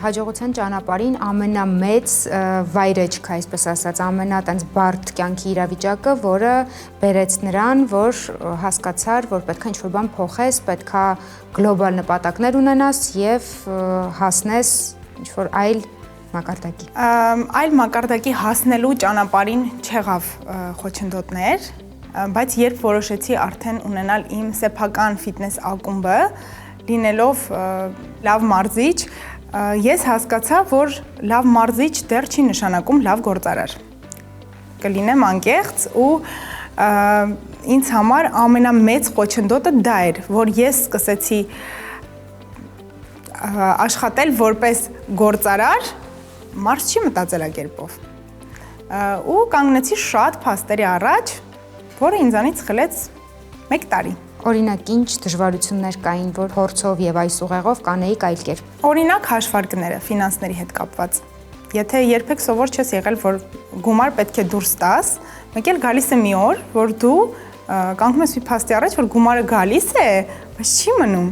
Հաջողության ճանապարհին ամենամեծ վայրեջքը, այսպես ասած, ամենատենց բարդ կյանքի իրավիճակը, որը բերեց նրան, որ հասկացար, որ պետք է ինչ-որ բան փոխես, պետք է գլոբալ նպատակներ ունենաս եւ հասնես ինչ-որ այլ մակարդակի։ Այլ մակարդակի հասնելու ճանապարհին չեղավ խոչընդոտներ, բայց երբ որոշեցի արդեն ունենալ իմ սեփական ֆիթնես ակումբը, լինելով լավ մարզիչ, ես հասկացա, որ լավ մարզիչ դեռ չի նշանակում լավ գործարար։ Կլինեմ անկեղծ ու ինձ համար ամենամեծ խոչընդոտը դա էր, որ ես սկսեցի աշխատել որպես գործարար, մարզ չի մտածելակերպով։ Ու կանգնեցի շատ փաստերի առաջ, որը ինձանից խլեց 1 տարի։ Օրինակ, ինչ դժվարություններ կային, որ փորձով եւ այս ուղեղով կանեիք այլ կերպ։ Օրինակ հաշվարկները ֆինանսների հետ կապված։ Եթե երբեք սովոր չես եղել, որ գումար պետք է դուրս տաս, մեկ էլ գալիս է մի օր, որ դու կանգնում ես մի փաստի առաջ, որ գումարը գալիս է, բայց չի մնում։